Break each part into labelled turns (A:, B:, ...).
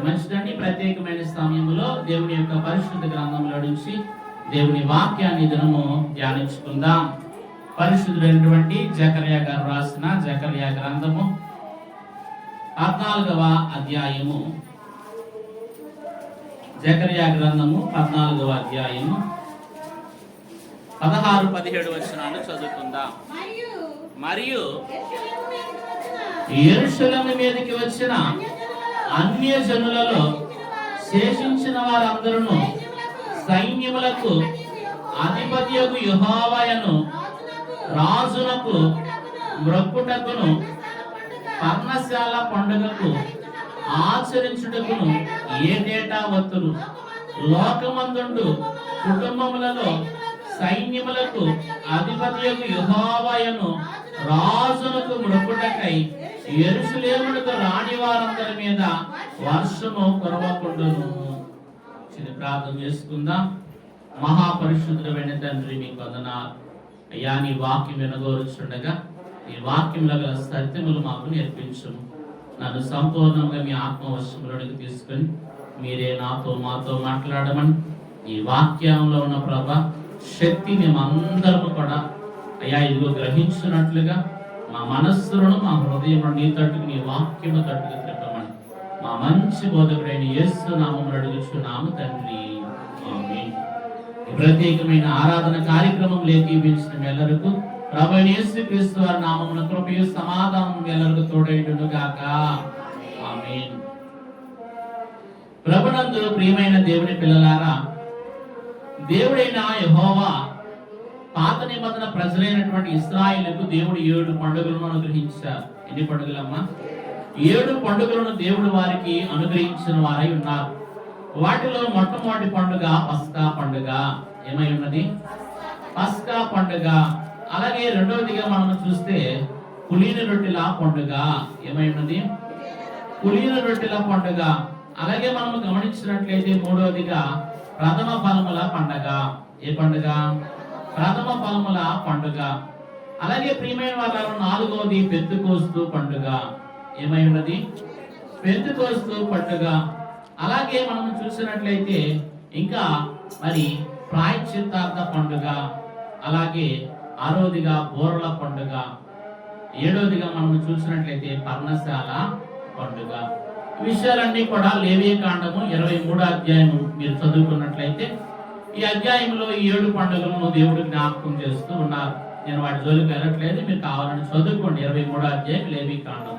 A: మంచిదండి. ప్రత్యేకమైన సమయంలో దేవుని యొక్క పరిశుద్ధ గ్రంథంలో నుంచి దేవుని వాక్యాన్ని దినము ధ్యానించుకుందాం. పరిశుద్ధుడైనటువంటి జకర్యా గారు రాసిన జకర్యా గ్రంథము 14వ అధ్యాయము. జకర్యా గ్రంథము 14వ అధ్యాయము 16-17 వచనాలు చదువుకుందాం. మరియు యెరూషలేము మీదకి వచ్చిన అన్య జనులలో శేషించిన వారందరూ సైన్యములకు అధిపతియగు యెహోవాయను రాజునకు మ్రొక్కుటకును పర్ణశాల పండుగకు ఆచరించుటకును ఏటేటా వత్తురు. లోకమందుండు కుటుంబములలో సైన్యములకు అధిపతియగు యెహోవాయను రాజునకు మ్రొక్కుటకై యెరూషలేమునకు రాని వారందరి మీద వర్షము కురవకుండును. చిన్న ప్రార్థన చేసుకుందాం. మహాపరిశుద్ధుడైన తండ్రి, మీకు వందనాలు అయ్యా. నీ వాక్యం వినగోరుచుండగా ఈ వాక్యంలో గల సత్యములు మాకు నేర్పించుము. నన్ను సంపూర్ణంగా మీ ఆత్మవశంలోనికి తీసుకొని మీరే నాతో మాతో మాట్లాడమని, ఈ వాక్యంలో ఉన్న ప్రభ శక్తి మేమందరము కూడా అయ్యా ఇదిగో గ్రహించినట్లుగా మా మనస్సులను మా హృదయం నీ తట్టుకు నీ వాక్యము తట్టుకు తిప్పమని మా మంచి బోధకుడైన యేసు నామములో అడుగుచున్నాము తండ్రి, ఆమేన్. ఈ ప్రత్యేకమైన ఆరాధన కార్యక్రమం లేఖించిన ఎల్లరకు ప్రభువైన యేసుక్రీస్తు వారి నామమున కృపయు సమాధానం ఎల్లరకు తోడైయును గాక, ఆమేన్. ప్రభునందు ప్రియమైన దేవుని పిల్లలారా, దేవుడైన యెహోవా పాత నిబంధన ప్రజలైనటువంటి ఇశ్రాయేలుకు దేవుడు 7 పండుగలను అనుగ్రహించారు. ఎన్ని పండుగలమ్మా? 7 పండుగలను దేవుడు వారికి అనుగ్రహించిన వారై ఉన్నారు. వాటిలో మొట్టమొదటి పండుగ పస్కా పండుగ. ఏమై ఉన్నది? పస్కా పండుగ. అలాగే రెండవదిగా మనం చూస్తే పులిన రొట్టెల పండుగ. ఏమై ఉన్నది? పులిన రొట్టెల పండుగ. అలాగే మనం గమనించినట్లయితే మూడవదిగా ప్రథమ ఫలముల పండుగ. ఏ పండుగ? ప్రథమ ఫలముల పండుగ. అలాగే ప్రియమైన వాళ్ళ నాలుగవది పెంతెకోస్తు పండుగ. ఏమై ఉన్నది? పెంతెకోస్తు పండుగ. అలాగే మనం చూసినట్లయితే ఇంకా మరి ప్రాయశ్చిత్తార్థ పండుగ. అలాగే ఆరోదిగా బోరల పండుగ. ఏడవదిగా మనం చూసినట్లయితే పర్ణశాల పండుగ. ఈ విషయాలన్నీ కూడా లేవియ కాండము 23వ అధ్యాయం మీరు చదువుకున్నట్లయితే ఈ అధ్యాయంలో ఈ 7 పండుగలను దేవుడు జ్ఞాపకం చేస్తూ ఉన్నారు. నేను వాటి జోలికి వెళ్ళట్లేదు, మీరు కావాలని చదువుకోండి. 23వ అధ్యాయం లేవి కాండం.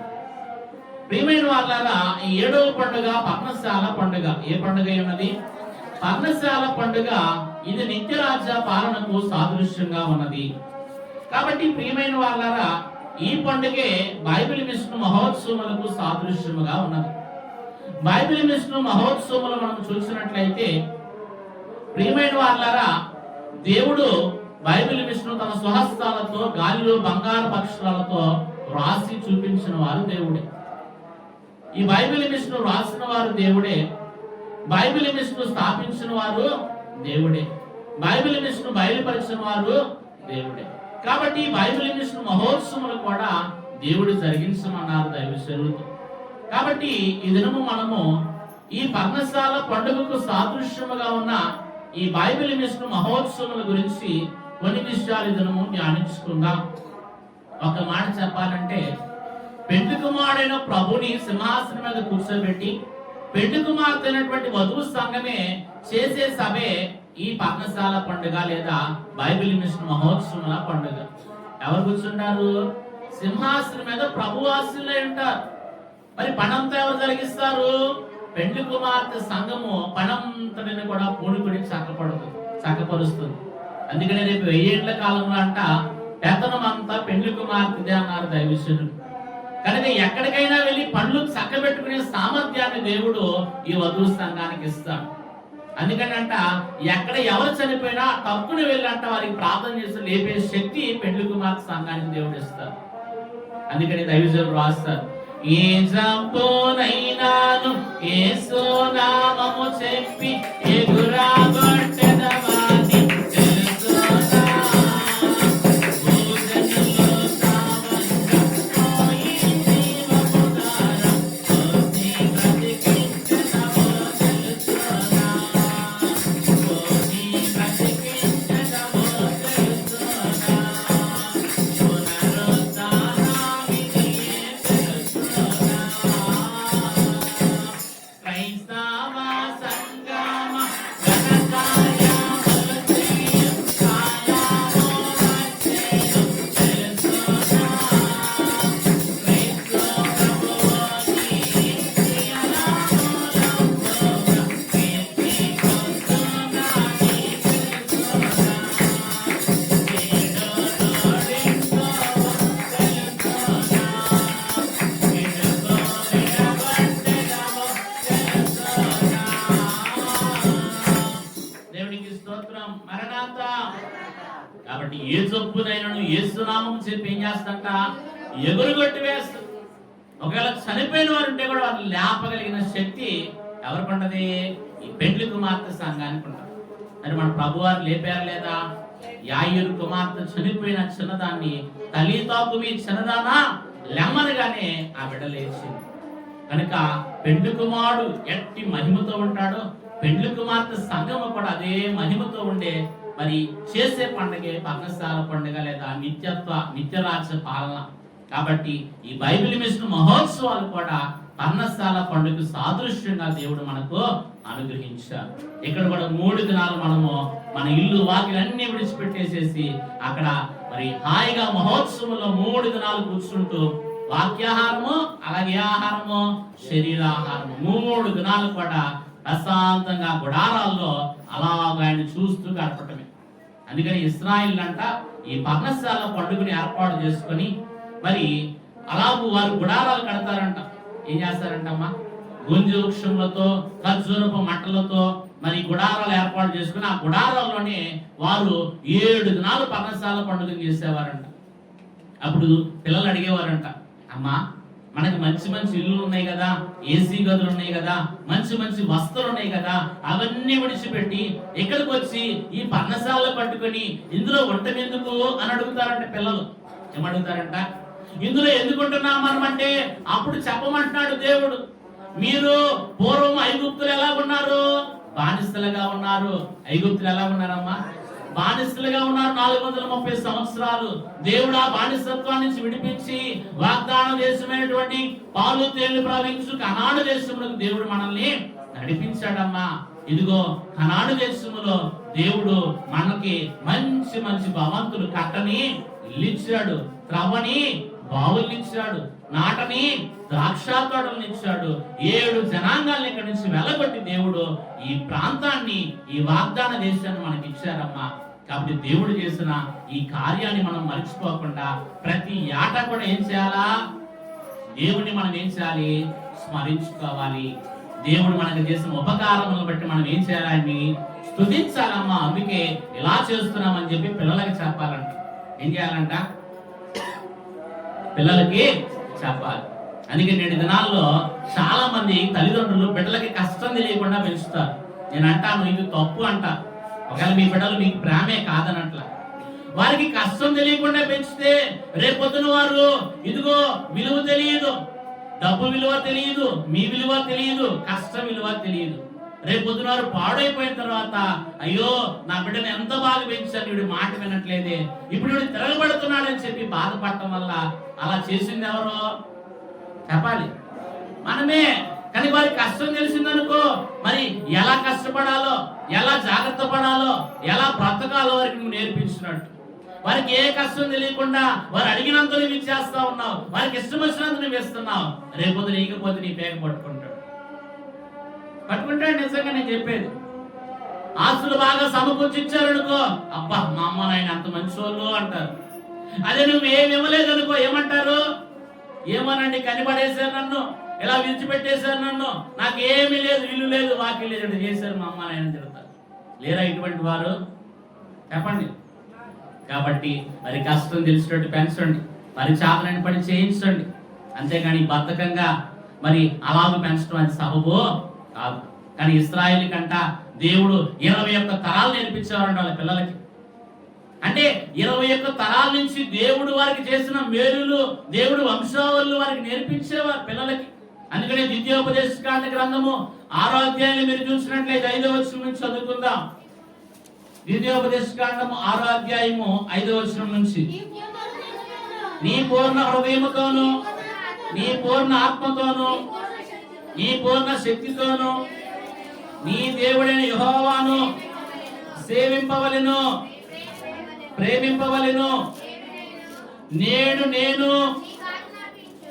A: ప్రియమైన వాళ్ళారా, ఈ 7వ పండుగ పర్ణశాల పండుగ. ఏ పండుగ ఉన్నది? పర్ణశాల పండుగ. ఇది నిత్యరాజ్య పాలనకు సాదృశ్యంగా ఉన్నది. కాబట్టి ప్రియమైన వాళ్ళారా, ఈ పండుగే బైబిల్ మిషన్ మహోత్సవములకు సాదృశ్యముగా ఉన్నది. బైబిల్ మిషన్ మహోత్సవములు మనం చూసినట్లయితే ప్రియమైన వాళ్ళారా, దేవుడు బైబిల్ మిషన్ తన స్వహస్తాలతో గాలిలో బంగారు అక్షరాలతో రాసి చూపించిన వారు దేవుడే. ఈ బైబిల్ మిషన్ రాసిన వారు దేవుడే. బైబిల్ మిషన్ స్థాపించిన వారు దేవుడే. బైబిల్ మిషన్ బయలుపరిచిన వారు దేవుడే. కాబట్టి బైబిల్ మిషన్ మహోత్సవములు కూడా దేవుడు జరిగించమన్నారు దైవసేవకులతో. కాబట్టి ఈ దినము మనము ఈ పర్ణశాల పండుగకు సాదృశ్యముగా ఉన్న ఈ బైబిల్ మిషన్ మహోత్సవముల గురించి కొన్ని విషయాలు దినము ధ్యానించుకుందాం. ఒక మాట చెప్పాలంటే, పెండ్లి కుమారుడైన ప్రభుని సింహాసనం మీద కూర్చోబెట్టి పెండ్లి కుమార్తె అయినటువంటి వధువు సంఘమే చేసే సభే ఈ పర్ణశాల పండుగ లేదా బైబిల్ మిషన్ మహోత్సవముల పండుగ. ఎవరు కూర్చుంటారు? సింహాసనం మీద ప్రభు ఆశీనులై ఉంటారు. మరి పనంతా ఎవరు జరిగిస్తారు? పెండ్లి కుమార్తె సంఘము పనంతటిని కూడా పూనుకొని చక్కపరుస్తుంది. అందుకనే రేపు 1000 ఏళ్ల కాలంలో అంట పెత్తనం అంతా పెండ్లి కుమార్తెదే అన్నారు దైవజనులు. కనుక ఎక్కడికైనా వెళ్ళి పనులు చక్కబెట్టుకునే సామర్థ్యాన్ని దేవుడు ఈ వధువు సంఘానికి ఇస్తాడు. అందుకనంట ఎక్కడ ఎవరు చనిపోయినా తప్పున వెళ్ళంట వారికి ప్రార్థన చేసి లేపే శక్తి పెండ్లి కుమార్తె సంఘానికి దేవుడు ఇస్తారు. అందుకని దైవజనులు రాస్తారు, ఏ జంతునైనాను యేసు నామము చెప్పి ఎగురాగొట్టెదవాని తెలుసునా, భూజనులు సావంగపోయి జీవము ద్వారా కోసి బ్రతికించెదవో తెలుసునా, కోసి బ్రతికించెదవో తెలుసునా, పునరుత్థానమిదియే తెలుసునా. క్రైస్తవ సంగమ ఘనకార్యములు చేయు కాలము వచ్చెను తెలుసునా, క్రీస్తు ప్రభువు నీ ప్రియనామములో కీర్తి పొందునా నీ తెలుసునా, చేడు తోడించుకోవు తెలుసునా, విడుకో విడగొట్టెదవో తెలుసునా. దేవునికి స్తోత్రం. మరణాత. కాబట్టి ఏ జబ్బునైనను యేసునామం చెప్పి ఏం చేస్తంట, ఎగురుగొట్టి వేస్తుంది. ఒకవేళ చనిపోయిన వారు ఉంటే కూడా వారిని లేపగలిగిన శక్తి ఎవరికి ఉంటది? ఈ పెండ్లి కుమార్తె సంఘానికి ఉంటది. మరి మన ప్రభువారు లేపారు లేదా? యాయిరు కుమార్తె చనిపోయిన చిన్నదాన్ని తల్లితాకు మీ చిన్నదానా లెమ్మనగానే ఆ బిడ్డ లేచింది. కనుక పెండ్లి కుమారుడు ఎట్టి మహిమతో ఉంటాడో పెండ్లి కుమార్తె సంఘము కూడా అదే మహిమతో ఉండే మరి చేసే పండుగే పర్ణశాల పండుగ లేదా నిత్యరాజ్య పాలన. కాబట్టి ఈ బైబిల్ మిషన్ మహోత్సవాలు కూడా పర్ణశాల పండుగ సాదృశ్యంగా దేవుడు మనకు అనుగ్రహించారు. ఇక్కడ కూడా 3 దినాలు మనము మన ఇల్లు వాకిలన్నీ విడిచిపెట్టేసేసి అక్కడ మరి హాయిగా మహోత్సవంలో 3 దినాలు కూర్చుంటూ వాక్యాహారము, అలాగే ఆహారము, శరీరాహారము 3 దినాలు కూడా ప్రశాంతంగా గుడారాల్లో అలాగ ఆయన చూస్తూ గడపటమే. అందుకని ఇశ్రాయేలు అంట ఈ పర్ణశాల పండుగని ఏర్పాటు చేసుకొని మరి అలాగూ వారు గుడారాలు కడతారంట. ఏం చేస్తారంటమ్మా? గుంజు వృక్షములతో ఖర్జూరపు మట్టలతో మరి గుడారాలు ఏర్పాటు చేసుకుని ఆ గుడారాల్లోనే వారు 7 దినాలు పర్ణశాల పండుగను చేసేవారంట. అప్పుడు పిల్లలు అడిగేవారంట, అమ్మా మనకి మంచి మంచి ఇల్లు ఉన్నాయి కదా, ఏసీ గదులు ఉన్నాయి కదా, మంచి మంచి వస్తువులు ఉన్నాయి కదా, అవన్నీ విడిచిపెట్టి ఇక్కడికి వచ్చి ఈ పర్ణశాలలో పట్టుకొని ఇందులో ఉండటం ఎందుకు అని అడుగుతారంట పిల్లలు. ఏమడుగుతారంట? ఇందులో ఎందుకు ఉంటున్నాం మనం అంటే అప్పుడు చెప్పమంటున్నాడు దేవుడు, మీరు పూర్వం ఐగుప్తులు ఎలా ఉన్నారు? బానిసలుగా ఉన్నారు. ఐగుప్తులు ఎలా ఉన్నారమ్మా? బానిసలుగా ఉన్నారు 430 సంవత్సరాలు. దేవుడు ఆ బానిసత్వం నుంచి విడిపించి వాగ్దాన దేశమైనటువంటి పాలు తేళ్లు ప్రవహించు కనాను దేశములకు దేవుడు మనల్ని నడిపించాడమ్మా. ఇదిగో కనాను దేశములో దేవుడు మనకి మంచి మంచి భవంతులు కట్టని ఇల్లిచ్చాడు, త్రవ్వని బావుల్ని ఇచ్చాడు, నాటని ద్రాక్ష తోటలను ఇచ్చాడు. 7 జనాంగాలను ఇక్కడి నుంచి వెళ్ళగొట్టి దేవుడు ఈ ప్రాంతాన్ని, ఈ వాగ్దాన దేశాన్ని మనకి ఇచ్చారమ్మా. కాబట్టి దేవుడు చేసిన ఈ కార్యాన్ని మనం మర్చిపోకుండా ప్రతి ఏట కూడా ఏం చేయాలా? దేవుడిని మనం ఏం చేయాలి? స్మరించుకోవాలి. దేవుడు మనకు చేసిన ఉపకారములను బట్టి మనం ఏం చేయాలని స్తుతించాలమ్మా. అందుకే ఇలా చేస్తున్నామని చెప్పి పిల్లలకి చెప్పాలంట. ఏం చేయాలంట? పిల్లలకి చెప్పాలి. అందుకే నేటి దినాల్లో చాలా మంది తల్లిదండ్రులు బిడ్డలకి కష్టం తెలియకుండా పెంచుతారు. నేను అంటాను ఇది తప్పు అంట. ఒకవేళ మీ బిడ్డలు మీకు ప్రేమే కాదనట్ల, వారికి కష్టం తెలియకుండా పెంచితే రేపొద్దున వారు ఇదిగో విలువ తెలియదు, డబ్బు విలువ తెలియదు, మీ విలువ తెలియదు, కష్టం విలువ తెలియదు. రేపొద్దున వారు పాడైపోయిన తర్వాత అయ్యో నా బిడ్డను ఎంత బాగా పెంచాను, వీడి మాట వినట్లేదే, ఇప్పుడు వీడు తిరగబడుతున్నాడని చెప్పి బాధపడటం వల్ల అలా చేసింది ఎవరో చెప్పాలి? మనమే. కానీ వారికి కష్టం తెలిసిందనుకో, మరి ఎలా కష్టపడాలో, ఎలా జాగ్రత్త పడాలో, ఎలా బ్రతకాలో వారికి నువ్వు నేర్పించినట్టు. వారికి ఏ కష్టం తెలియకుండా వారు అడిగినంత నువ్వు ఇచ్చేస్తా ఉన్నావు, వారికి ఇష్టం వచ్చినంత నువ్వు ఇస్తున్నావు. రేపొద్దు నీకపోతే నీ పేక పట్టుకుంటాడు. నిజంగా నేను చెప్పేది. ఆస్తులు బాగా సమకూర్చిచ్చారనుకో, అబ్బా మా అమ్మ నాయన అంత మంచి వాళ్ళు అంటారు. అదే నువ్వు ఏమి ఇవ్వలేదు అనుకో, ఏమంటారు? ఏమోనండి కనిపడేశారు నన్ను, ఇలా విడిచిపెట్టేశారు నన్ను, నాకేమీ లేదు, ఇల్లు లేదు, వాకి లేదు చేశారు మా అమ్మ నాయన తిడతారు. లేరా ఇటువంటి వారు? చెప్పండి. కాబట్టి మరి కష్టం తెలిసినట్టు పెంచండి, మరి చేతనైన పని చేయించండి. అంతేగాని బద్ధకంగా మరి అలాగ పెంచడం అది సబబు కాదు. కానీ ఇశ్రాయేలు కంట దేవుడు 21 తరాలు నేర్పించేవారంట వాళ్ళ పిల్లలకి. అంటే 21 తరాల నుంచి దేవుడు వారికి చేసిన మేలులు, దేవుడు వంశావళులు వారికి నేర్పించేవారు పిల్లలకి. అందుకనే ద్వితీయోపదేశకాండ గ్రంథము 6వ అధ్యాయాన్ని మీరు చూసినట్లయితే 5వ వచనం నుంచి చదువుకుందాం. ద్వితీయోపదేశకాండము 6వ అధ్యాయము 5వ వచనం నుంచి, నీ పూర్ణ హృదయముతోను, నీ పూర్ణ ఆత్మతోను, నీ పూర్ణ శక్తితోను నీ దేవుడైన యెహోవాను సేవింపవలెను, ప్రేమింపవలెను. నేను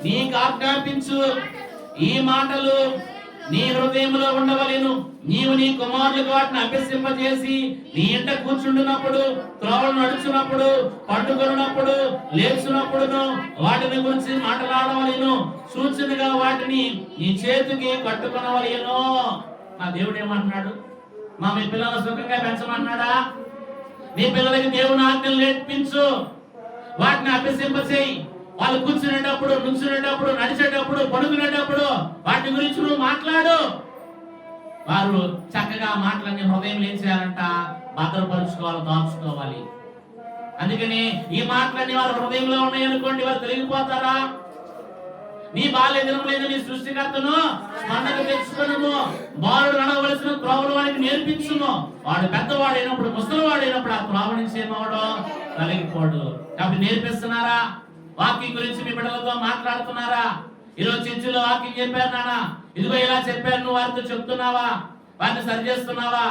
A: నీకు ఆజ్ఞాపించు ఈ మాటలు నీ హృదయంలో ఉండవలెను. నీవు నీ కుమారులకు వాటిని అభ్యసింపజేసి నీ ఇంట కూర్చుంటున్నప్పుడు, త్రోవలు నడుచున్నప్పుడు, పట్టుకొన్నప్పుడు, లేచున్నప్పుడును వాటిని గురించి మాట్లాడవలెను. సూచనగా వాటిని నీ చేతికి కట్టుకొనవలెను. మా దేవుడు ఏమంటున్నాడు? మీ పిల్లల సుఖంగా పెంచమన్నాడా? నీ పిల్లలకి దేవుని ఆజ్ఞలు నేర్పించు, వాటిని అభ్యసింపచేయి. వాళ్ళు కూర్చునేటప్పుడు, నుంచునేటప్పుడు, నడిచేటప్పుడు, పడుకునేటప్పుడు వాటి గురించి నువ్వు మాట్లాడు. వారు చక్కగా మాటలన్నీ హృదయం ఏం చేయాలంట? భద్రపరుచుకోవాలి, దాచుకోవాలి. అందుకని ఈ మాటలన్నీ వారి హృదయంలో ఉన్నాయనుకోండి, వారు తొలగిపోతారా? నీ బాల్య దినములైన నీ సృష్టికర్తను స్మరణకు తెచ్చుకొనుము, బాలుడు నడవలసిన త్రోవలు వాడికి నేర్పించుము. వాడు పెద్దవాడైనప్పుడు, ముసలివాడైనప్పుడు ఆ త్రోవ నుంచి ఏమవడం? తొలగిపోడు. కాబట్టి నేర్పిస్తున్నారా? వాకింగ్ గురించి మీ బిడ్డలతో మాట్లాడుతున్నారా? ఈరోజు చర్చిలో వాకింగ్ చెప్పారు నాన్న, ఇదిగో ఇలా చెప్పారు, నువ్వు వారితో చెప్తున్నావా? వారిని సరి చేస్తున్నావా?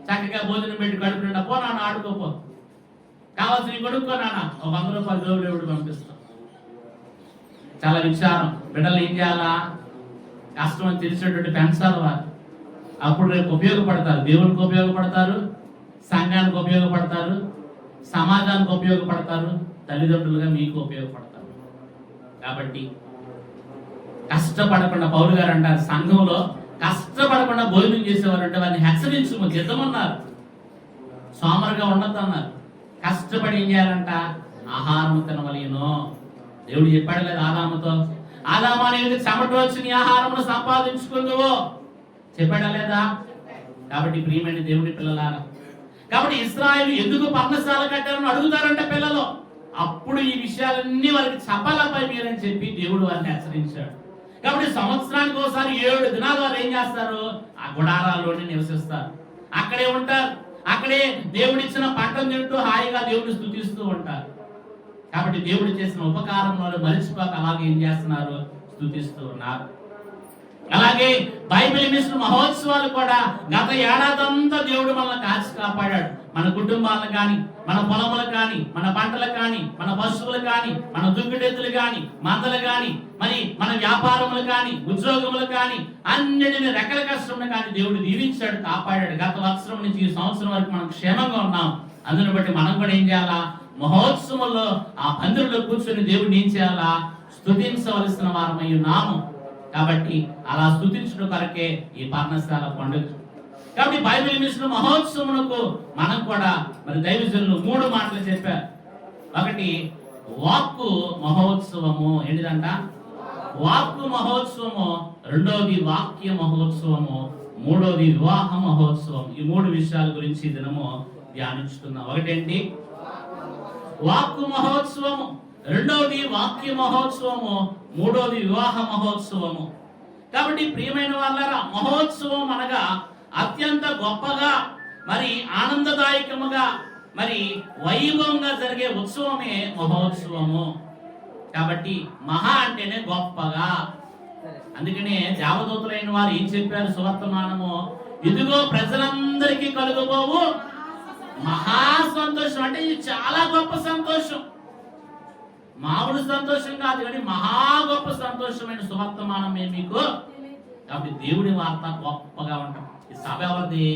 A: చక్కగా భోజనం పెట్టి కడుపు నిండా పో నాన్న, ఆడుకోపో, కావాల్సిన కొనుక్కో నాన్న, ఒక 100 రూపాయలు జోబులు ఎవడు పంపిస్తాం. చాలా విచారం. బిడ్డలు ఏం చేయాలా? కష్టం అని తెలిసినటువంటి పెంచాలి వారు. అప్పుడు రేపు ఉపయోగపడతారు, దేవునికి ఉపయోగపడతారు, సంఘానికి ఉపయోగపడతారు, సమాజానికి ఉపయోగపడతారు, తల్లిదండ్రులుగా మీకు ఉపయోగపడతారు. కాబట్టి కష్టపడకుండా, పౌలు గారు అంటారు, సంఘంలో కష్టపడకుండా భోజనం చేసేవారు అంటే వారిని హెచ్చరించు, జిద్దమన్నారు, సోమరుగా ఉండద్దు అన్నారు. కష్టపడి ఏం చేయాలంట? ఆహారం తినవలేను. దేవుడు చెప్పాడు లేదు ఆదాముతో, ఆదాము అనేది చెమట వచ్చి నీ ఆహారమును సంపాదించుకుందువు, చెప్పాడా లేదా? కాబట్టి ప్రియమైన దేవుడి పిల్లలారా, కాబట్టి ఇశ్రాయేలు ఎందుకు పర్ణశాల కట్టారని అడుగుతారంట పిల్లలు. అప్పుడు ఈ విషయాలన్నీ వారికి చెప్పాలపై మీరని చెప్పి దేవుడు వారిని హెచ్చరించాడు. కాబట్టి సంవత్సరానికి ఒకసారి 7 దినాలు వారు ఏం చేస్తారు? ఆ గుడారాల్లోనే నివసిస్తారు, అక్కడే ఉంటారు, అక్కడే దేవుడిచ్చిన పంటను తింటూ హాయిగా దేవుడిని స్తుతిస్తూ ఉంటారు. కాబట్టి దేవుడు చేసిన ఉపకారం వాళ్ళు మరిచిపోక అలాగే ఏం చేస్తున్నారు? స్తుతిస్తూ ఉన్నారు. అలాగే బైబిల్ మిషన్ మహోత్సవాలు కూడా గత ఏడాదంతా దేవుడు మనల్ని కాచి కాపాడాడు. మన కుటుంబాలను కానీ, మన పొలములు కానీ, మన పంటలు కానీ, మన పశువులు కానీ, మన దుగ్గుడెద్దులు కానీ, మందలు కానీ, మరి మన వ్యాపారములు కానీ, ఉద్యోగములు కానీ, అన్నిటిని రెక్కల కష్టములు కానీ దేవుడు దీవించాడు, కాపాడాడు. గత సంవత్సరం నుంచి ఈ సంవత్సరం వరకు మనం క్షేమంగా ఉన్నాం. అందుని బట్టి మనం కూడా ఏం చేయాలా? మహోత్సవంలో ఆ పందిరిలో కూర్చొని దేవుడిని ఏం చేయాలా? స్తుతించవలసిన వారమై ఉన్నాము. కాబట్టి అలా స్తుతించడం కొరకే ఈ పర్ణశాల పండుగ. కాబట్టి బైబిల్ మిషన్ మహోత్సవమునకు మనం కూడా మరి దైవజనులు 3 మాటలు చెప్పారు. ఒకటి వాక్కు మహోత్సవము, ఏంటిదంట? వాక్కు మహోత్సవము. రెండవది వాక్య మహోత్సవము. మూడవది వివాహ మహోత్సవం. ఈ 3 విషయాల గురించి దినము ధ్యానించుకుందాం. ఒకటేంటి? వాక్కు మహోత్సవము, రెండవది వాక్య మహోత్సవము, మూడవది వివాహ మహోత్సవము. కాబట్టి ప్రియమైన వాళ్ళారా, మహోత్సవం అనగా అత్యంత గొప్పగా, మరి ఆనందదాయకముగా, మరి వైభవంగా జరిగే ఉత్సవమే మహోత్సవము. కాబట్టి మహా అంటేనే గొప్పగా. అందుకనే దేవదూతలైన వారు ఏం చెప్పారు? సువర్తమానము, ఇదిగో ప్రజలందరికీ కలుగబోవు మహా సంతోషం. అంటే ఇది చాలా గొప్ప సంతోషం, మామూలు సంతోషం కాదు, కానీ మహా గొప్ప సంతోషమైన సువర్తమానం మీకు. కాబట్టి దేవుడి వార్త గొప్పగా ఉంటాం. ఈ సభ ఎవరిది?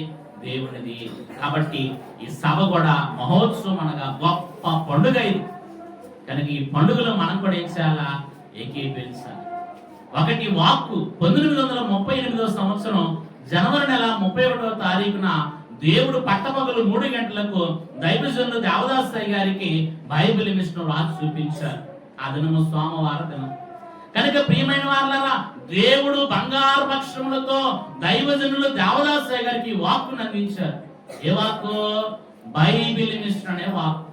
A: దేవుడిది. కాబట్టి ఈ సభ కూడా మహోత్సవం అనగా గొప్ప పండుగ ఇది. కనుక ఈ పండుగలో మనం కూడా ఏం చేయాలా? ఏకీభవించాలి. ఒకటి వాక్కు 1938 సంవత్సరం జనవరి నెల 31వ తారీఖున దేవుడు పట్టపగలు 3 గంటలకు దైవజనులు దేవదాసయ్య గారికి బైబిల్ మిషన్ రాసి చూపించారు. ఆ దినము సోమవార దినం కనుక ప్రియమైన వాళ్ళరా, దేవుడు బంగారు పక్షములతో దైవజనులు దేవదాసయ్య గారికి వాక్కును అందించారు. ఏ వాక్కు? బైబిల్ మిషన్ అనే వాక్కు.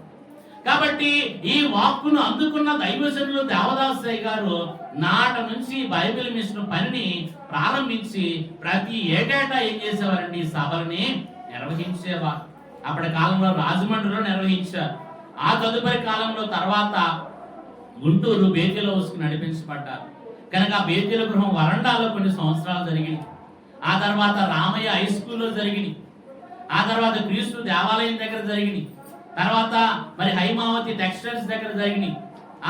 A: కాబట్టి ఈ వాక్కును అందుకున్న దైవజనులు దేవదాసయ్య గారు నాట నుంచి బైబిల్ మిషన్ పనిని ప్రారంభించి ప్రతి ఏటేటా ఏం చేసేవారండి? ఈ సభలని నిర్వహించేవారు. అప్పటి కాలంలో రాజమండ్రిలో నిర్వహించారు. ఆ తదుపరి కాలంలో తర్వాత గుంటూరు బేతేల్ హౌస్కి నడిపించబడ్డారు. కనుక ఆ బేతేల గృహం వరండాలో కొన్ని సంవత్సరాలు జరిగింది. ఆ తర్వాత రామయ్య హై స్కూల్లో జరిగింది. ఆ తర్వాత క్రీస్తు దేవాలయం దగ్గర జరిగింది. తర్వాత మరి హైమావతి టెక్స్టైల్స్ దగ్గర జరిగినాయి.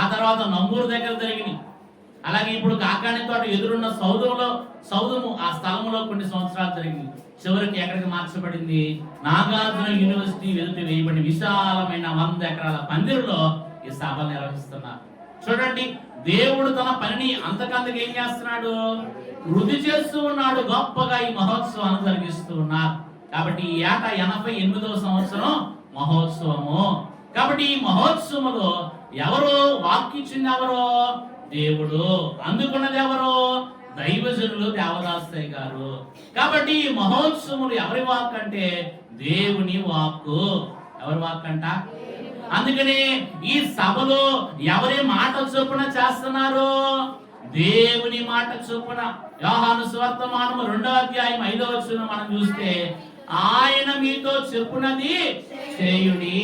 A: ఆ తర్వాత నంబూరు దగ్గర జరిగినాయి. అలాగే ఇప్పుడు కాకాని తోట ఎదురున్న సౌదము ఆ స్థలంలో కొన్ని సంవత్సరాలు జరిగింది. చివరికి ఎక్కడికి మార్చబడింది? నాగార్జున యూనివర్సిటీ ఎదుట వేయబడిన విశాలమైన 100 ఎకరాల పందిరిలో ఈ సభలు నిర్వహిస్తున్నారు. చూడండి, దేవుడు తన పనిని అంతకంతకు ఏం చేస్తున్నాడు? వృద్ధి చేస్తూ ఉన్నాడు. గొప్పగా ఈ మహోత్సవాన్ని జరిగిస్తూ ఉన్నారు. కాబట్టి ఈ ఏటా 88వ సంవత్సరం మహోత్సవము. కాబట్టి ఈ మహోత్సవంలో ఎవరు వాక్కిచ్చింది? ఎవరు? దేవుడు. అందుకున్నది ఎవరు? దైవజనులు దేవదాసయ్య గారు. కాబట్టి ఈ మహోత్సవములు ఎవరి వాక్ అంటే దేవుని వాక్కు. ఎవరి వాక్ అంట? అందుకని ఈ సభలో ఎవరి మాట చొప్పున చేస్తున్నారు? దేవుని మాట చొప్పున. యోహాను సువార్తమానము 2వ అధ్యాయం 5వ వచనం మనం చూస్తే, ఆయన మీతో చెప్పునది చేయుడి.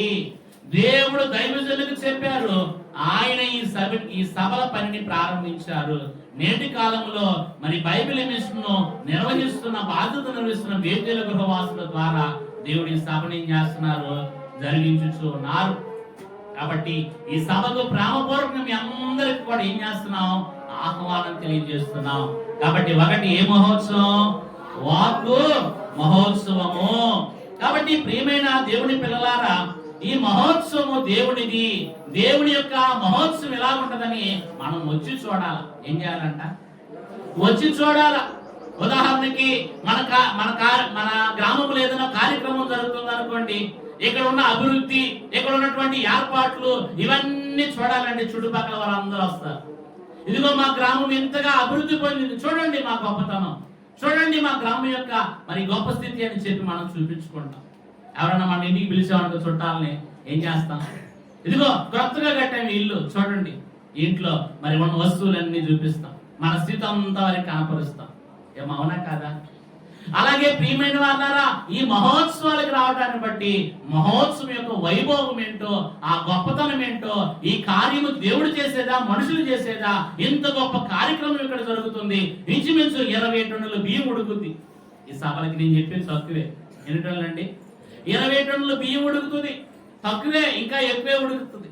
A: దేవుడు దైవజనులకు చెప్పారు. ఆయన ఈ సభల పనిని ప్రారంభించారు. నేటి కాలంలో మరి బైబిల్ మిషన్ నిర్వహిస్తున్న బాధ్యత నిర్వహిస్తున్న బేతేలు గృహవాసుల ద్వారా దేవుడి సభని ఏం చేస్తున్నారు? జరిగించుచు ఉన్నారు. కాబట్టి ఈ సభకు ప్రేమపూర్వకంగా మీ అందరికి కూడా ఏం చేస్తున్నాం? ఆహ్వానం తెలియజేస్తున్నాం. కాబట్టి ఒకటి ఏ మహోత్సవం? వాక్కు మహోత్సవము. కాబట్టి ప్రియమైన దేవుని పిల్లలారా, ఈ మహోత్సవము దేవునిది. దేవుని యొక్క మహోత్సవం ఎలా ఉంటదని మనం వచ్చి చూడాలి. ఏం చేయాలంట? వచ్చి చూడాల. ఉదాహరణకి మన గ్రామంలో ఏదైనా కార్యక్రమం జరుగుతుంది అనుకోండి, ఇక్కడ ఉన్న అభివృద్ధి, ఇక్కడ ఉన్నటువంటి ఏర్పాట్లు ఇవన్నీ చూడాలండి. చుట్టుపక్కల వాళ్ళందరూ వస్తారు. ఇదిగో మా గ్రామం ఎంతగా అభివృద్ధి పొందింది, చూడండి మా గొప్పతనం, చూడండి మా గ్రామం యొక్క మరి గొప్ప స్థితి అని చెప్పి మనం చూపించుకుంటాం. ఎవరన్నా మన ఇంటికి పిలిచేవాళ్ళకి చుట్టాలని ఏం చేస్తాం? ఇదిగో కొత్తగా కట్టాము ఇల్లు, చూడండి ఇంట్లో మరి ఉన్న వస్తువులన్నీ చూపిస్తాం, మన స్థితి అంతా వారికి కనపరుస్తాం. ఏమవునా కాదా? అలాగే ప్రియమైన వాళ్ళారా, ఈ మహోత్సవాలకు రావడాన్ని బట్టి మహోత్సవం యొక్క వైభవం ఏంటో, ఆ గొప్పతనం ఏంటో, ఈ కార్యము దేవుడు చేసేదా మనుషులు చేసేదా, ఇంత గొప్ప కార్యక్రమం ఇక్కడ జరుగుతుంది. ఇంచుమించు 20 టన్నుల బియ్యం ఉడుకుతుంది. ఈ సభలకి నేను చెప్పేది తక్కువే. ఎన్ని టన్నులు అండి? 20 టన్నుల బియ్యం ఉడుకుతుంది. తక్కువే, ఇంకా ఎక్కువే ఉడుకుతుంది.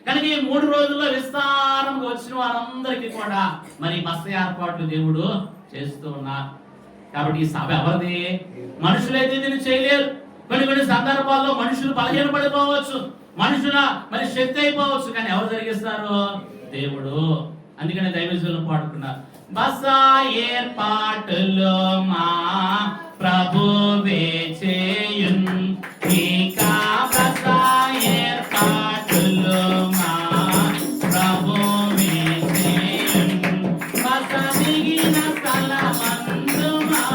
A: కనుక ఈ 3 రోజుల్లో విస్తారంగా వచ్చిన వారందరికీ కూడా మరి బస ఏర్పాట్లు దేవుడు చేస్తూ ఉన్నారు. కాబట్టి ఈ సభ ఎవరిది? మనుషులైతే దీన్ని చేయలేరు. కొన్ని సందర్భాల్లో మనుషులు బలహీన పడిపోవచ్చు, మనుషుల మరి శక్తి అయిపోవచ్చు. కానీ ఎవరు జరిగిస్తారు? దేవుడు. అందుకని దైవజనులు పాడుకున్నారు, బస ఏర్పాటులో మా ప్రభువే చేయున్, ఇంకా బస ఏర్పాటులో మా ప్రభువే చేయున్, బస దిగిన స్థలమందు మా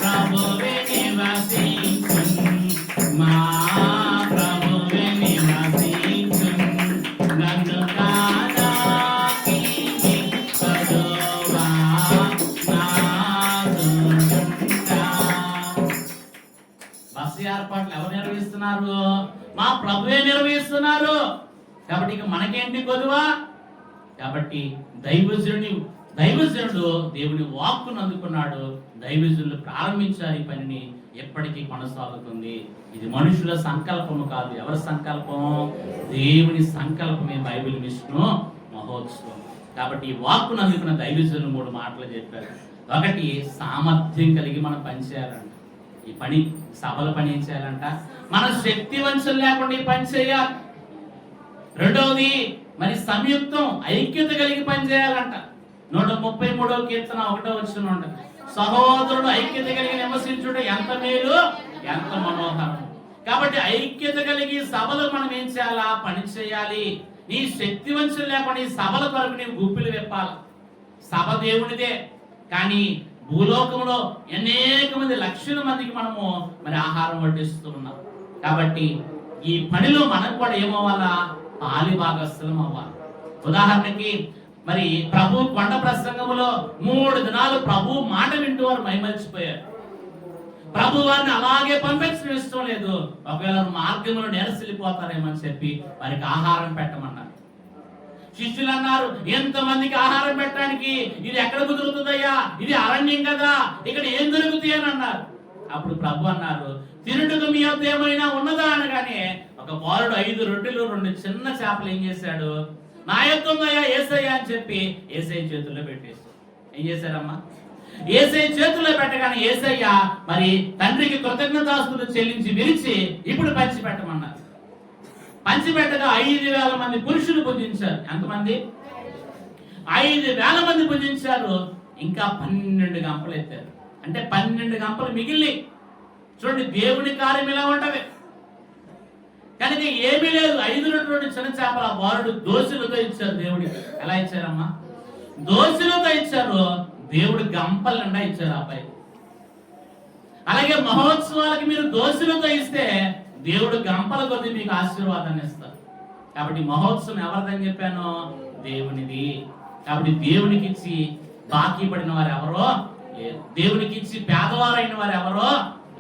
A: ప్రభువే నివసించున్, మా ప్రభువే నివసించున్, నన్ను ఏర్పాట్లు ఎవరు నిర్వహిస్తున్నారు? మా ప్రభువే నిర్వహిస్తున్నారు. కాబట్టి ఇక మనకేంటి కొదువా? కాబట్టి దైవజనుడు దేవుని వాక్కును అందుకున్నాడు. దైవజనులు ప్రారంభించారు ఈ పనిని. ఎప్పటికీ కొనసాగుతుంది. ఇది మనుషుల సంకల్పము కాదు. ఎవరి సంకల్పం? దేవుని సంకల్పమే బైబిల్ మిషన్ మహోత్సవం. కాబట్టి ఈ వాక్కును అందుకున్న దైవజనులు 3 మాటలు చెప్పారు. ఒకటి, సామర్థ్యం కలిగి మనం పనిచేయాలంట. ఈ పని సభల పని ఏం చేయాలంట? మన శక్తి వంచన లేకుండా ఈ పని చేయాలి. రెండవది, మరి సంయుక్తం ఐక్యత కలిగి పని చేయాలంట. 133వ కీర్తన 1వ వచనం ఉంటుంది, సహోదరుడు ఐక్యత కలిగి నివసించుట ఎంత మేలు, ఎంత మనోహరం. కాబట్టి ఐక్యత కలిగి సభలు మనం ఏం చేయాలా, పని చేయాలి. నీ శక్తి వంచన లేకుండా ఈ సభల కొరకు నీవు గుప్పిలు విప్పాలి. సభ దేవునిదే, కానీ భూలోకంలో అనేక మంది లక్షల మందికి మనము మరి ఆహారం వడ్డిస్తూ ఉన్నాం. కాబట్టి ఈ పనిలో మనం కూడా ఏమవ్వాలా, పాలి భాగస్థలం అవ్వాలి. ఉదాహరణకి మరి ప్రభు కొండ ప్రసంగములో 3 దినాలు ప్రభు మాట వింటూ వారు మైమరిచిపోయారు. ప్రభు వారిని అలాగే పంపించడం ఇష్టం లేదు. ఒకవేళ మార్గంలో నెరసిల్లిపోతారేమని చెప్పి వారికి ఆహారం పెట్టమన్నారు. శిష్యులు అన్నారు, ఎంతమందికి ఆహారం పెట్టడానికి ఇది ఎక్కడ కుదురుతుందయ్యా, ఇది అరణ్యం కదా, ఇక్కడ ఏం దొరుకుతాయి అని అన్నారు. అప్పుడు ప్రభు అన్నారు, తిరుడుకు మీ వద్ద ఏమైనా ఉన్నదా అనగానే ఒక బాలుడు 5 రొట్టెలు 2 చిన్న చేపలు ఏం చేశాడు, నా యొక్క ఉందయ్యా యేసయ్య అని చెప్పి యేసయ్య చేతుల్లో పెట్టేశాడు. ఏం చేశారమ్మా, యేసయ్య చేతుల్లో పెట్టగానే యేసయ్య మరి తండ్రికి కృతజ్ఞతాస్తులు చెల్లించి విరిచి ఇప్పుడు పంచి పెట్టమన్నారు. పంచిపెట్టగా 5,000 మంది పురుషులు భుజించారు. ఎంతమంది? 5,000 మంది భుజించారు. ఇంకా 12 గంపలు ఎత్తారు. అంటే 12 గంపలు మిగిలి. చూడండి, దేవుని కార్యం ఇలా ఉంటది. కనుక ఏమీ లేదు, 5 రొట్టెలు చిన్న చేపల బాలుడు దోశలతో ఇచ్చారు దేవుడికి. ఎలా ఇచ్చారమ్మా? దోశలతో ఇచ్చారు. దేవుడు గంపల నిండా ఇచ్చారు ఆ పై. అలాగే మహోత్సవాలకి మీరు దోశలతో ఇస్తే దేవుడు గంపల కొద్ది మీకు ఆశీర్వాదాన్ని ఇస్తారు. కాబట్టి మహోత్సవం ఎవరిదని చెప్పాను? దేవునిది. కాబట్టి దేవునికి ఇచ్చి బాకీ పడిన వారు ఎవరో లేదు, దేవునికి ఇచ్చి పేదవారైన వారు ఎవరో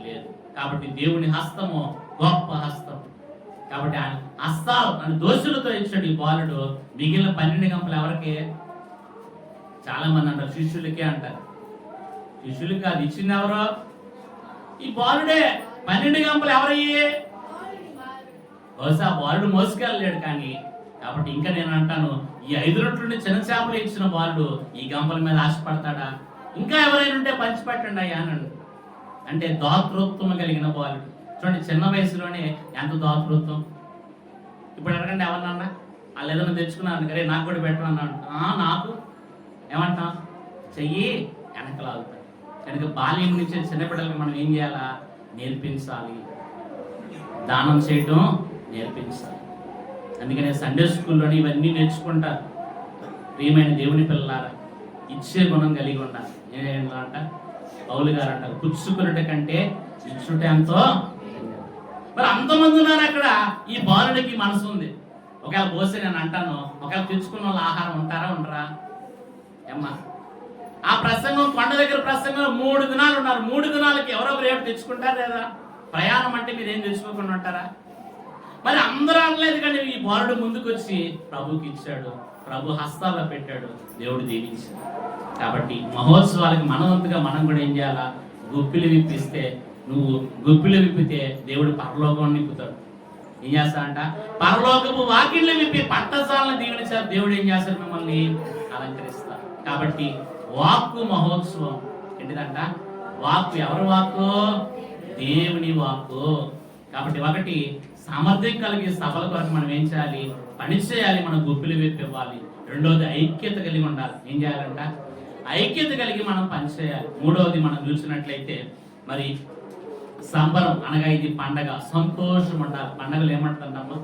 A: లేదు. కాబట్టి దేవుని హస్తము గొప్ప హస్తం. కాబట్టి ఆయన హస్తాలు నన్ను దోషులతో ఇచ్చాడు ఈ బాలుడు. మిగిలిన 12 గంపలు ఎవరికి? చాలా మంది అంటారు శిష్యులకే అంటారు. శిష్యులకి అది ఇచ్చింది ఎవరో? ఈ బాలుడే. 12 గంపలు ఎవరయ్యే? బహుశా బాలుడు మోసుకెళ్ళలేడు. కానీ కాబట్టి ఇంకా నేను అంటాను, ఈ 5 రొట్టెలు చిన్న చేపలు ఇచ్చిన బాలుడు ఈ గంపల మీద ఆశపడతాడా? ఇంకా ఎవరైనా ఉంటే పంచిపెట్టండి అయ్యా అని అంటే దాతృత్వం కలిగిన బాలుడు. చూడండి, చిన్న వయసులోనే ఎంత దాతృత్వం. ఇప్పుడు అడగండి ఎవరినన్నా, వాళ్ళు ఏదైనా తెచ్చుకున్నారు కరే నాకు కూడా పెట్టమన్నాడు, నాకు ఏమంటా చెయ్యి వెనకలాగుతాయి. కనుక బాల్యం నుంచి చిన్నపిల్లలకి మనం ఏం చేయాలా? నేర్పించాలి. దానం చేయటం నేర్పించాలి. అందుకనే సండే స్కూల్లోని ఇవన్నీ నేర్చుకుంటారు. ప్రియమైన దేవుని పిల్లలారా, ఇచ్చే గుణం కలిగి ఉండాలి. ఏంటంట పౌలు గారు అంటారు, పుచ్చుకున్నట కంటే ఇచ్చుట ఎంతో. మరి అంతమంది ఉన్నారు అక్కడ. ఈ బాలుడికి మనసు ఉంది. ఒకవేళ పోస్తే నేను అంటాను, ఒకవేళ తెచ్చుకున్న వాళ్ళు ఆహారం ఉంటారా ఉండరా? ఏమ్మా, ఆ ప్రసంగం కొండ దగ్గర ప్రసంగం 3 దినాలు ఉన్నారు. 3 దినాలకి ఎవరొకరు ఏడు తెచ్చుకుంటారు లేదా? ప్రయాణం అంటే మీరు ఏం తెచ్చుకోకుండా ఉంటారా? మరి అందరూ అనలేదు. కానీ ఈ బాలుడు ముందుకు వచ్చి ప్రభుకి ఇచ్చాడు. ప్రభు హస్తాల్లో పెట్టాడు. దేవుడు దీవించాడు. కాబట్టి మహోత్సవాలకి మనవంతుగా మనం కూడా ఏం చేయాలా? గుప్పిలు విప్పిస్తే, నువ్వు గుప్పిలు విప్పితే దేవుడు పరలోకం నింపుతాడు. ఏం చేస్తా అంట? పరలోకపు వాకిళ్ళు విప్పి పట్టసాలను దీవెనిస్తారు. దేవుడు ఏం చేస్తాడు? మిమ్మల్ని అలంకరిస్తారు. కాబట్టి వాక్కు మహోత్సవం ఏంటిదంట? వాక్కు ఎవరి వాక్కు? దేవుని వాక్కు. కాబట్టి ఒకటి, సామర్థ్యం కలిగి సభల కొరకు మనం ఏం చేయాలి? పని చేయాలి. మనం గుప్పిలు విప్పి ఇవ్వాలి. రెండోది, ఐక్యత కలిగి ఉండాలి. ఏం చేయాలంట? ఐక్యత కలిగి మనం పని చేయాలి. మూడవది మనం చూసినట్లయితే మరి సంబరం అనగా ఇది పండగ, సంతోషం ఉండాలి. పండగలు ఏమంటారమ్మా?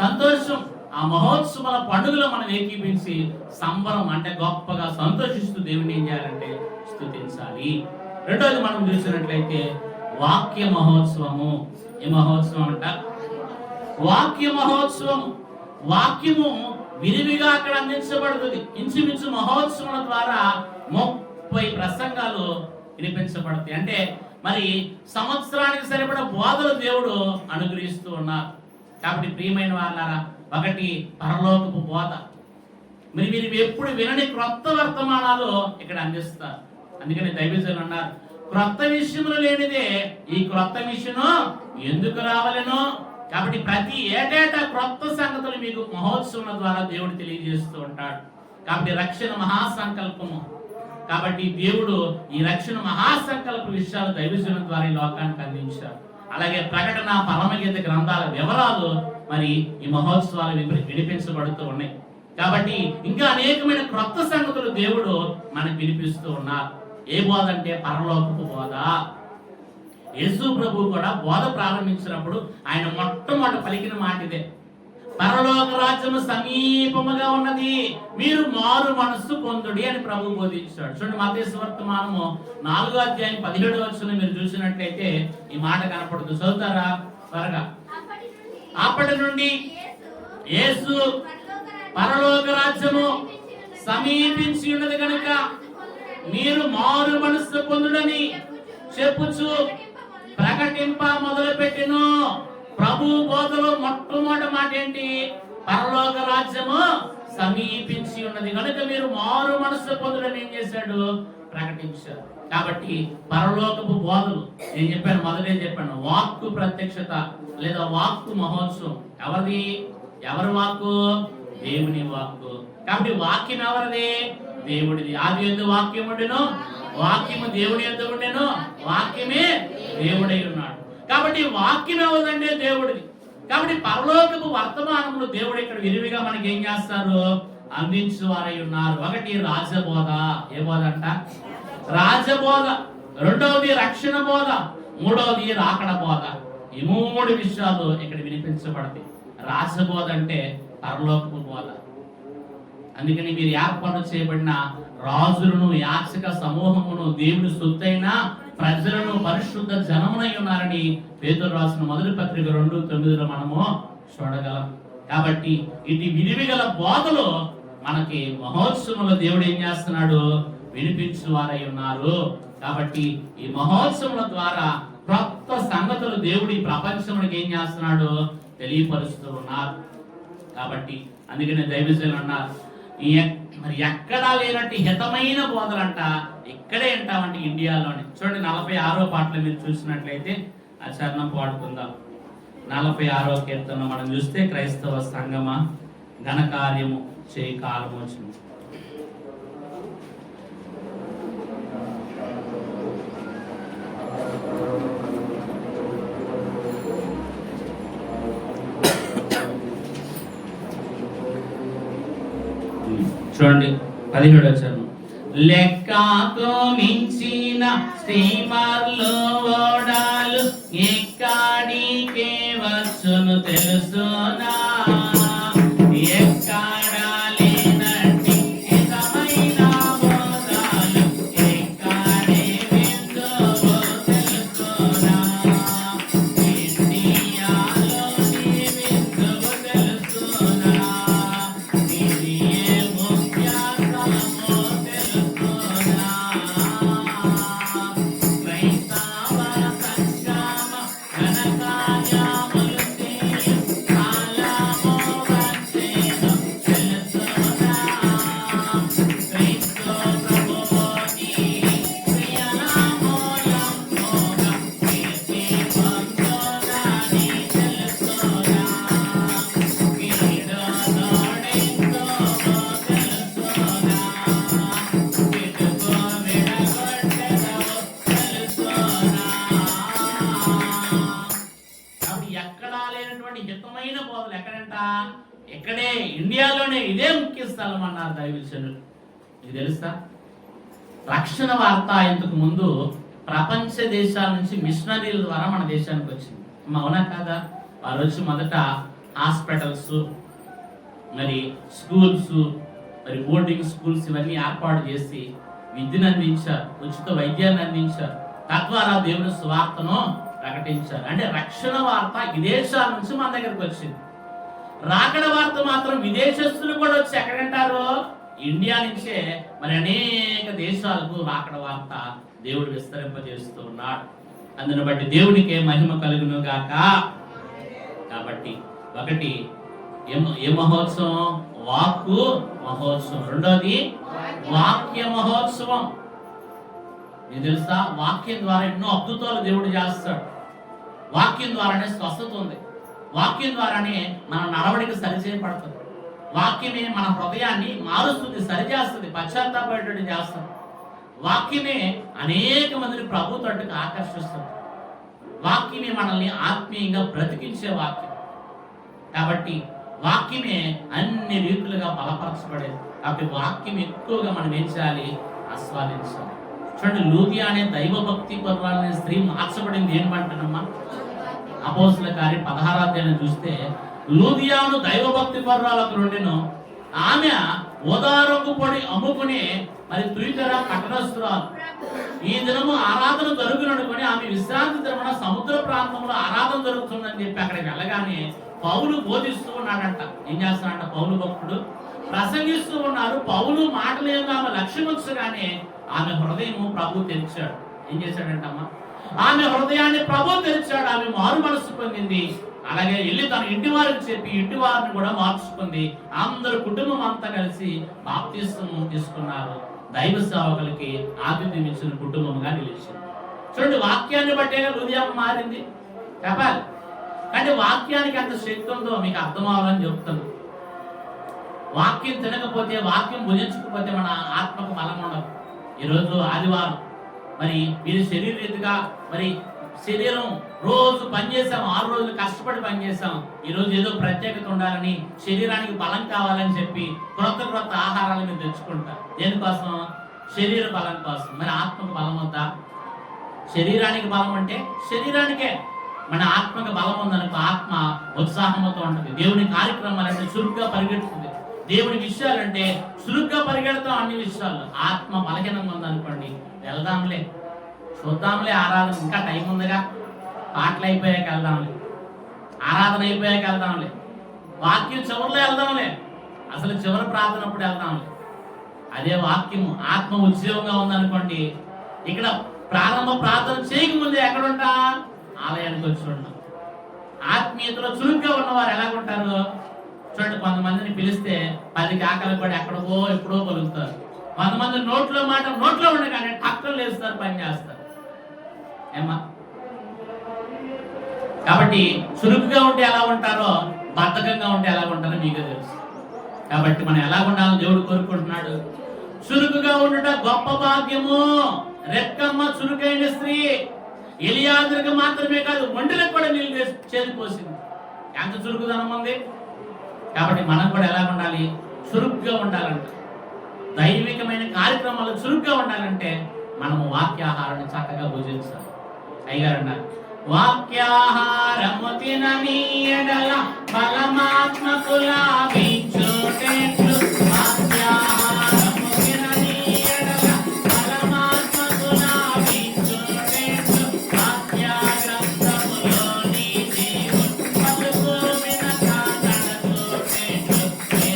A: సంతోషం. ఆ మహోత్సవాల పండుగలో మనం ఏకీపించి సంబరం అంటే గొప్పగా సంతోషిస్తూ దేవుని ఏం చేయాలంటే స్తుతించాలి. రెండోది మనం చూసినట్లయితే వాక్య మహోత్సవము. ఏ మహోత్సవం అంట? వాక్య మహోత్సవం. వాక్యము విరివిగా అక్కడ అందించబడుతుంది. ఇంచుమించు మహోత్సవం ద్వారా 30 ప్రసంగాలు వినిపించబడతాయి. అంటే మరి సంవత్సరానికి సరిపడ బోధలు దేవుడు అనుగ్రహిస్తూ ఉన్నారు. కాబట్టి ప్రియమైన వాళ్ళారా, ఒకటి పరలోకపు బోధ. మరి మీరు ఎప్పుడు వినని క్రొత్త వర్తమానాలు ఇక్కడ అందిస్తారు. అందుకని దైవజనులు అన్నారు, క్రొత్త విషయములు లేనిదే ఈ క్రొత్త విషయం ఎందుకు రావాలను? కాబట్టి ప్రతి ఏటేటా క్రొత్త సంగతులు మీకు మహోత్సవం ద్వారా దేవుడు తెలియజేస్తూ ఉంటాడు. కాబట్టి రక్షణ మహాసంకల్పము. కాబట్టి దేవుడు ఈ రక్షణ మహాసంకల్ప విషయాలు దైవజనుల ద్వారా ఈ లోకానికి అందించారు. అలాగే ప్రకటన, పరమగీత గ్రంథాల వివరాలు మరి ఈ మహోత్సవాలు వినిపించబడుతూ ఉన్నాయి. కాబట్టి ఇంకా అనేకమైన క్రొత్త సంగతులు దేవుడు మనకు వినిపిస్తూ ఉన్నారు. ఏ బోధ అంటే పరలోకపు బోధ. యేసు ప్రభు కూడా బోధ ప్రారంభించినప్పుడు ఆయన మొట్టమొదటి పలికిన మాట ఇదే, పరలోక రాజ్యము సమీపముగా ఉన్నది, మీరు మారు మనస్సు పొందుడి అని ప్రభు బోధించాడు. చూడండి, మత్తయి సువార్తమానము 4వ అధ్యాయం 17వ వచనం మీరు చూసినట్లయితే ఈ మాట కనపడుతుంది. చదువుతారా త్వరగా? అప్పటి నుండి యేసు పరలోక రాజ్యము సమీపించి ఉన్నది కనుక మీరు మారు మనస్సు పొందుడని చెప్పుచు ప్రకటింప మొదలు పెట్టెను. ప్రభు బోధలో మొట్టమొదటి మాట ఏంటి? పరలోక రాజ్యము సమీపించి ఉన్నది కనుక మీరు మారు మనస్సు పొందుడని ఏం చేశాడు? ప్రకటించారు. కాబట్టి పరలోకపు బోధలు నేను చెప్పాను, మొదలే చెప్పాను, వాక్కు ప్రత్యక్షత లేదా వాక్కు మహోత్సవం. ఎవరిది? ఎవరి వాక్కు? దేవుని వాక్కు. కాబట్టి వాక్యం ఎవరిది? దేవుడిది. ఆది యందు వాక్యం ఉండెను, వాక్యము దేవుని యొద్ద ఉండెను, వాక్యమే దేవుడై ఉన్నాడు. కాబట్టి వాక్యం ఎవరిదంటే దేవుడిది. కాబట్టి పరలోకపు వర్తమానములు దేవుడు ఇక్కడ విరివిగా మనకి ఏం చేస్తారు? అందించువారై ఉన్నారు. ఒకటి రాజబోధ. ఏ బోధ అంట? రాజబోధ. రెండవది రక్షణ బోధ. మూడవది రాకడ బోధ. ఈ 3 విషయాలు ఇక్కడ వినిపించబడతాయి. రాజబోధ అంటే పరలోకపు బోధ. అందుకని మీరు ఏర్పాటు చేయబడిన రాజులను, యాచక సమూహమును, దేవుని సొత్తైన ప్రజలను పరిశుద్ధ జనమునై ఉన్నారని పేతురు రాసిన మొదటి పత్రిక 2:9 మనము చూడగలం. కాబట్టి ఇది విరివిగల బోధలు మనకి మహోత్సవంలో దేవుడు ఏం చేస్తున్నాడు? వినిపించువారై ఉన్నారు. కాబట్టి ఈ మహోత్సవం ద్వారా క్రొత్త సంగతులు దేవుడి ప్రపంచంలోకి ఏం చేస్తున్నాడు? తెలియపరుస్తూ ఉన్నారు. కాబట్టి అందుకనే దైవజనులు అన్నారు, మరి ఎక్కడా లేనట్టు హితమైన బోధలంట ఇక్కడే అంటామంటే ఇండియాలోని. చూడండి, 46వ పాటలో మీరు చూసినట్లయితే ఆ చరణం పాడుకుందాం. 46వ కీర్తన మనం చూస్తే, క్రైస్తవ సంగమ ఘనకార్యము చేయి కాలము వచ్చింది. చూడండి, 17వ చరణం. లెక్కతో మించిన స్టీమర్లు, ఓడాలు ఎక్కడికే వచ్చును తెలుసునా? ఎక్కడ లేనట్టి హితమైన బోధలు ఎక్కడే విందువో తెలుసునా? ఇండియాలోని విందువు తెలుసునా? ఇది ఏ ముఖ్యతమో తెలుసునా? క్రైస్తవ సంగమ ఘనకార్యములు చేయి కాలము వచ్చెను తెలుసునా? క్రీస్తు ప్రభువుని ప్రియనామముగా కీర్తి పొందునని తెలుసునా? కిరీటోడెంతో తెలుసునా? కిటుకు విడగొట్టెదవు తెలుసునా? కాబట్టి ఎక్కడా లేనటువంటి హితమైన బోధలు ఎక్కడంట? ఇక్కడే, ఇండియాలోనే. ఇదే ముఖ్య స్థలం అన్నారు దైవజనులు. ఇది తెలుసా? రక్షణ వార్త ఇంతకు ముందు ప్రపంచ దేశాల నుంచి మిషనరీల ద్వారా మన దేశానికి వచ్చింది. అవునా కాదా? వారు వచ్చి మొదట హాస్పిటల్స్, మరి స్కూల్స్, మరి బోర్డింగ్ స్కూల్స్ ఇవన్నీ ఏర్పాటు చేసి విద్యను అందించారు, ఉచిత వైద్యాన్ని అందించారు. తద్వారా దేవుని సువార్తను ప్రకటించారు. అంటే రక్షణ వార్త విదేశాల నుంచి మన దగ్గరకు వచ్చింది. రాకడ వార్త మాత్రం విదేశస్తులు కూడా వచ్చి ఎక్కడంటారు? ఇండియా నుంచే మరి అనేక దేశాలకు రాకడ వార్త దేవుడు విస్తరింపజేస్తూ ఉన్నాడు. అందుని బట్టి దేవునికే మహిమ కలుగును గాక. కాబట్టి ఒకటి ఏ మహోత్సవం? వాక్కు మహోత్సవం. రెండోది వాక్య మహోత్సవం. మీకు తెలుసా? వాక్యం ద్వారా ఎన్నో అద్భుతాలు దేవుడు చేస్తాడు. వాక్యం ద్వారానే స్వస్థత ఉంది. వాక్యం ద్వారానే మన నడవడికి సరిచేయబడుతుంది. వాక్యమే మన హృదయాన్ని మారుస్తుంది, సరిచేస్తుంది, పశ్చాత్తాపడేటట్టు చేస్తుంది. వాక్యమే అనేక మందిని ప్రభు తట్టుకు ఆకర్షిస్తుంది. వాక్యమే మనల్ని ఆత్మీయంగా బ్రతికించే వాక్యం. కాబట్టి వాక్యమే అన్ని రీతులుగా బలపరచబడేది. కాబట్టి వాక్యం ఎక్కువగా మనం ఏం చేయాలి? ఆస్వాదించాలి. చూడండి, లూదియా అనే దైవభక్తి పరురాలనే స్త్రీ మార్చబడింది ఏమంటానమ్మా? అపోస్తుల కార్యం 16వ అధ్యాయం చూస్తే లూదియాను దైవభక్తి పరురాలకు రెండును. ఆమె ఓదారంగు పొడి అమ్ముకుని మరి తుయితర పట్టణస్తురాలు. ఈ దినము ఆరాధన జరుగుననుకొని ఆమె విశ్రాంతి దినమున సముద్ర ప్రాంతంలో ఆరాధన జరుగుతుందని చెప్పి అక్కడికి వెళ్ళగానే పౌలు బోధిస్తూ ఉన్నాడంట. ఏం చేస్తున్నాడంట? పౌలు భక్తుడు ప్రసంగిస్తూ ఉన్నారు. పౌలు మాటలు ఏమో ఆమె లక్ష్యముచ్చగానే ఆమె హృదయము ప్రభు తెరిచాడు. ఏం చేశాడంటమ్మా? ఆమె హృదయాన్ని ప్రభు తెరిచాడు. ఆమె మారు మనస్సు పొందింది. అలాగే వెళ్ళి తన ఇంటి వారికి చెప్పి ఇంటి వారిని కూడా మార్చుకుంది. అందరు కుటుంబం అంతా కలిసి బాప్తిస్మం తీసుకున్నారు. దైవ సేవకులకి ఆతిథ్యం ఇచ్చిన కుటుంబంగా నిలిచింది. చూడండి, వాక్యాన్ని బట్టేగా హృదయం మారింది చెప్పాలి. అంటే వాక్యానికి అంత శక్తి ఉందో మీకు అర్థం అవ్వాలని చెప్తాను. వాక్యం తినకపోతే, వాక్యం భుజించకపోతే మన ఆత్మకు బలం ఉండదు. ఈరోజు ఆదివారం మరి మీరు శరీరీతిగా మరి శరీరం రోజు పనిచేసాం, 6 రోజులు కష్టపడి పనిచేసాం. ఈరోజు ఏదో ప్రత్యేకత ఉండాలని, శరీరానికి బలం కావాలని చెప్పి క్రొత్త ఆహారాలు మీరు తెచ్చుకుంటారు. దేనికోసం? శరీర బలం కోసం. మరి ఆత్మకు బలం ఉందా? శరీరానికి బలం అంటే శరీరానికే. మన ఆత్మకు బలం ఉందనుకో ఆత్మ ఉత్సాహంతో ఉంటుంది. దేవుని కార్యక్రమాలంటే చురుగ్గా పరిగెడుతుంది. దేవుని విషయాలంటే చురుగ్గా పరిగెడతాం. అన్ని విషయాలు ఆత్మ బలహీనంగా ఉందనుకోండి, వెళ్దాంలే, చూద్దాంలే, ఆరాధన ఇంకా టైం ఉందిగా, పాటలు అయిపోయాక వెళ్దాంలే, ఆరాధన అయిపోయాక వెళ్దాంలే, వాక్యం చివరిలో వెళ్దాంలే, అసలు చివరి ప్రార్థనప్పుడు వెళ్దాంలే. అదే వాక్యము ఆత్మ ఉద్యోగంగా ఉందనుకోండి, ఇక్కడ ప్రారంభ ప్రార్థన చేయకముందే ఎక్కడుంటా? ఆలయానికి వచ్చి ఉంటాం. ఆత్మీయతలో చురుగ్గా ఉన్నవారు ఎలాగుంటారు? చూడండి, కొంతమందిని పిలిస్తే 10 కాకలు కూడా ఎప్పుడో పలుకుతారు. కొంతమంది నోట్లో మాట నోట్లో ఉండగానే టక్కలు లేస్తారు, పని చేస్తారు. ఏమా? కాబట్టి చురుకుగా ఉంటే ఎలా ఉంటారో, బద్ధకంగా ఉంటే ఎలా ఉంటారో మీకు తెలుసు. కాబట్టి మనం ఎలా ఉండాలని దేవుడు కోరుకుంటున్నాడు. చురుకుగా ఉండుట గొప్ప భాగ్యము. రెక్కమ్మ చురుకైన స్త్రీ. ఎలియాజరుకు మాత్రమే కాదు, ఒంటిలకు కూడా నీళ్ళు చేరిపోసింది. ఎంత చురుకుదనం ఉంది. కాబట్టి మనం కూడా ఎలా ఉండాలి? చురుగ్గా ఉండాలంట. దైవికమైన కార్యక్రమాలు చురుగ్గా ఉండాలంటే మనము వాక్యాహారాన్ని చక్కగా భుజించాలి. అయ్యగారు అన్నారు, వాక్యాహారము తినని ఎడల బలమాత్మకు లాభించుటెట్లు. వాక్యాహారము తినని ఎడల బలమాత్మకు లాభించుటెట్లు. వాక్యాగ్రంథములోని దేవుని పలుకు వినక నడచుటెట్లు.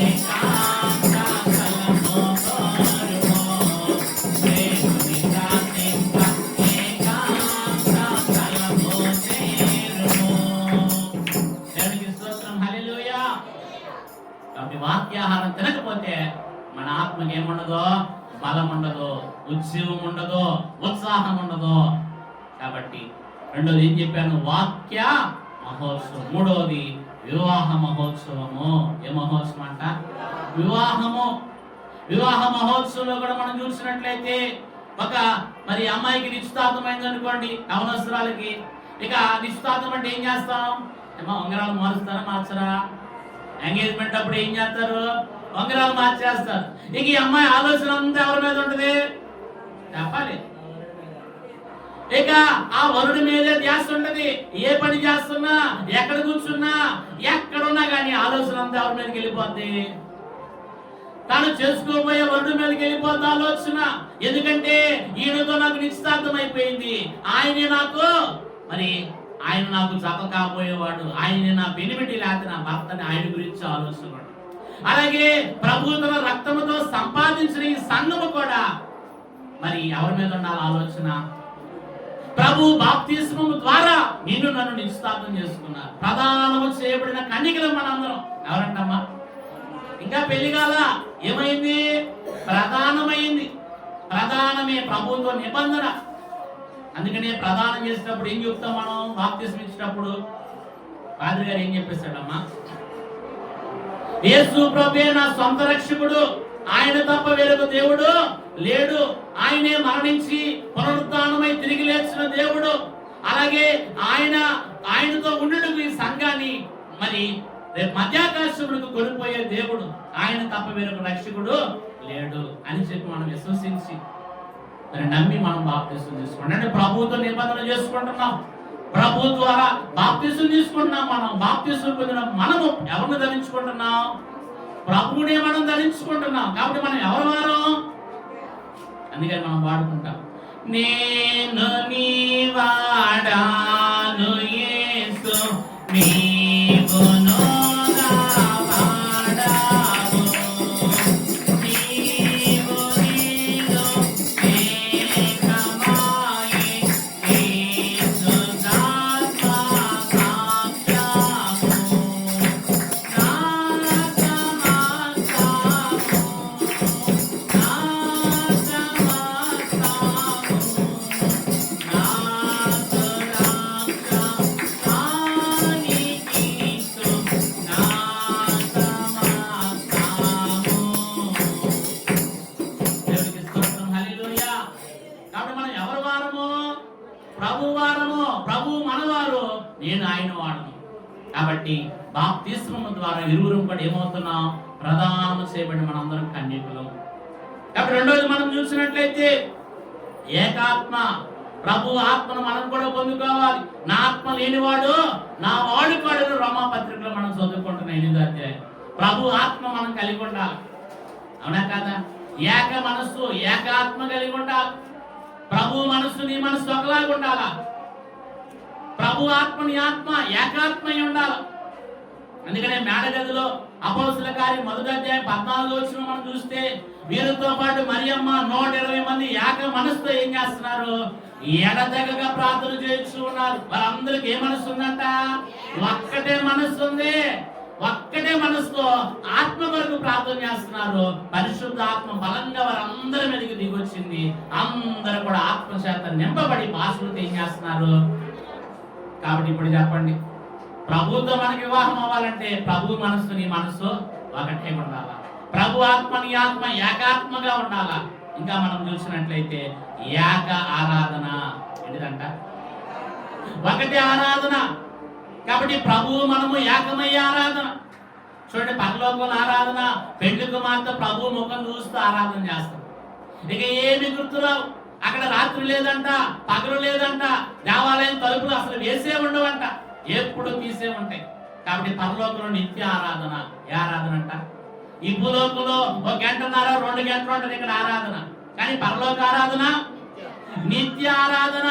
A: ఏకాంత స్థలము కోరుమో, దేవుని ప్రార్థింప ఏకాంత స్థలము చేరుమో. దేవునికి స్తోత్రం, హల్లెలూయా. కాబట్టి వాక్యాహారం తినకపోతే మన ఆత్మకి ఏముండదో? బలం ఉండదు, ఉత్సవం ఉండదు, ఉత్సాహం ఉండదు. కాబట్టి రెండోది ఏం చెప్పాను? వాక్య మహోత్సవం. మూడవది వివాహ మహోత్సవము. ఏ మహోత్సవం అంట? వివాహము. వివాహ మహోత్సవంలో కూడా మనం చూసినట్లయితే ఒక మరి అమ్మాయికి నిశ్చితార్థం అయింది అనుకోండి, యవనస్తురాలకి. ఇక నిశ్చితార్థం అంటే ఏం చేస్తాం? ఏమో ఉంగరాలు మారుస్తారా, మార్చరా? ఎంగేజ్మెంట్ అప్పుడు ఏం చేస్తారు? ఉంగరాలు మార్చేస్తారు. ఇక ఈ అమ్మాయి ఆలోచన అంతా ఎవరి మీద ఉంటుంది? చెప్పాలి. ఇక ఆ వరుడి మీదే ధ్యాస ఉంటది. ఏ పని చేస్తున్నా, ఎక్కడ కూర్చున్నా, ఎక్కడున్నా కానీ ఆలోచన అంతా ఎవరి మీదకి వెళ్ళిపోద్ది? తాను చేసుకోబోయే వరుడి మీదకి వెళ్ళిపోద్ది ఆలోచన. ఎందుకంటే ఈయనతో నాకు నిశ్చితార్థం అయిపోయింది, ఆయనే నాకు మరి ఆయన నాకు జత కాబోయేవాడు, ఆయన నా బెనిమిటి లేకపోతే నా భర్తని, ఆయన గురించి ఆలోచన. అలాగే ప్రభు తన రక్తముతో సంపాదించిన ఈ సంఘము కూడా మరి ఎవరి మీద ఉండాలి ఆలోచన? ప్రభు బాప్తిస్మము ద్వారా నిన్ను నన్ను నిశ్చితార్థం చేసుకున్నారు. ప్రధానము చేయబడిన కన్యకలు మనందరం. ఎవరంటమ్మా? ఇంకా పెళ్లి కాదా? ఏమైంది? ప్రధానమైంది. ప్రధానమే ప్రభుత్వ నిబంధన. అందుకనే ప్రదానం చేసేటప్పుడు ఏం చెప్తాం మనం? బాప్తిస్మం ఇచ్చేటప్పుడు పాద్రి గారు ఏం చెప్పేశాడమ్మా? యేసు ప్రభువే నా సొంత రక్షకుడు, ఆయన తప్ప వేరొక దేవుడు లేడు, ఆయనే మరణించి పునరుద్ధానమై తిరిగి లేచిన దేవుడు. అలాగే ఆయనతో ఉండుటకు ఈ సంఘాన్ని మరి రేపు మధ్యాకాశములకు కొనిపోయే దేవుడు ఆయన తప్ప వేరొక రక్షకుడు లేడు అని చెప్పి మనం విశ్వసించి మరి నమ్మి మనం బాప్తిసం తీసుకోండి. అంటే ప్రభువుతో నిబంధన చేసుకుంటున్నాం, ప్రభు ద్వారా బాప్తిసం తీసుకుంటున్నాం. మనం బాప్తిసం పొందిన మనము ఎవరిని ధరించుకుంటున్నాం? ప్రభువునే మనం ధరించుకుంటున్నాం. కాబట్టి మనం ఎవరు వారు? అందుకని మనం వాడుకుంటాం, నేను నీ వాడాను యేసు, నీవును నా వాడావు, నీవు నీలో ఏకమాయే యేసు దాత్మ సాక్షాము, నా నేను ఆయన వాడను. కాబట్టి బాప్తిస్మము ద్వారా ఇరువురు కూడా ఏమవుతున్నాం? ప్రదానం చేయబడి మనందరం కన్యకులం. కాబట్టి రెండోది మనం చూసినట్లయితే ఏకాత్మ, ప్రభు ఆత్మను మనం కూడా పొందుకోవాలి. నా ఆత్మ లేనివాడు నా వాడు కూడా రోమా పత్రికలో మనం చదువుకుంటున్నాం 8వ అధ్యాయం. ప్రభు ఆత్మ మనం కలిగి ఉండాలి, అవునా కదా? ఏక మనస్సు ఏకాత్మ కలిగి ఉండాలి. ప్రభు మనస్సు నీ మనస్సు ఒకలాగా ఉండాలా? ప్రభు ఆత్మ నీ ఆత్మ ఏకాత్మై ఉండాలి. అందుకనే మేడగదిలో అపోస్తలుల కార్యం 1వ అధ్యాయం 14 వచనం మనం చూస్తే వీరితో పాటు మరియమ్మ 120 మంది ఏక మనసుతో ఏం చేస్తున్నారు? ఎడతెగక ప్రార్థన చేస్తూ ఉన్నారు. వారందరికి ఏ మనసు ఉందంట? ఒక్కటే మనసు ఉంది. ఒక్కటే మనసుతో ఆత్మ కొరకు ప్రార్థన చేస్తున్నారు. పరిశుద్ధ ఆత్మ బలంగా వారందరి మీదకి దిగొచ్చింది. అందరూ కూడా ఆత్మ చేత నింపబడి భాషలతో ఏం చేస్తున్నారు? కాబట్టి ఇప్పుడు చెప్పండి, ప్రభుతో మనకి వివాహం అవ్వాలంటే ప్రభు మనస్సు నీ మనస్సు ఒకటే ఉండాలా? ప్రభు ఆత్మ నీ ఆత్మ ఏకాత్మగా ఉండాలా? ఇంకా మనం చూసినట్లయితే ఏక ఆరాధన ఏంటిదంట? ఒకటే ఆరాధన. కాబట్టి ప్రభువు మనము ఏకమయ్యే ఆరాధన. చూడండి, పరలోకంలో ఆరాధన పెళ్లి కుమార్తె ప్రభు ముఖం చూస్తూ ఆరాధన చేస్తాం. ఇక ఏమి గుర్తురావు. అక్కడ రాత్రి లేదంట, పగలు లేదంట, దేవాలయం తలుపులు అసలు వేసే ఉండవంట, ఎప్పుడు తీసే ఉంటాయి. కాబట్టి పరలోకంలో నిత్య ఆరాధన. ఏ ఆరాధన అంట? ఈ భూలోకంలో 1 గంటన్నర 2 గంటలు ఉంటుంది ఇక్కడ ఆరాధన, కానీ పరలోక ఆరాధన నిత్య ఆరాధన.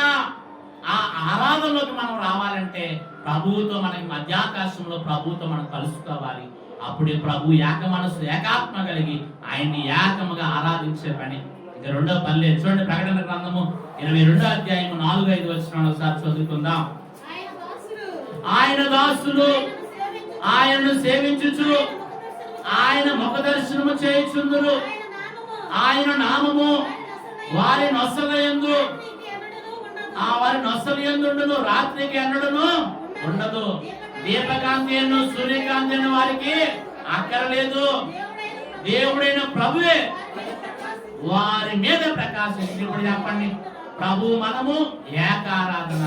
A: ఆ ఆరాధనలోకి మనం రావాలంటే ప్రభువుతో మనకి మధ్యాకాశంలో ప్రభువుతో మనం కలుసుకోవాలి. అప్పుడే ప్రభు ఏక మనసు ఏకాత్మ కలిగి ఆయన్ని ఏకముగా ఆరాధించే పని. ఇక రెండో పని లేదు. చూడండి, ప్రకటన గ్రంథము 22వ అధ్యాయము 4-5 వచనాలు ఒకసారి చదువుకుందాం. ఆయన దాసులు ఆయనను సేవించుచు ఆయన ముఖ దర్శనము చేయుచుందురు. ఆయన నామము వారి నొసలయందు వారి నొసలయందుండును, రాత్రికి ఎన్నడును ఉండదు. దీపకాంతి సూర్యకాంతి వారికి అక్కరలేదు. దేవుడైన ప్రభువే వారి మీద ప్రకాశించి. ఇప్పుడు చెప్పండి, ప్రభు మనము ఏకారాధన.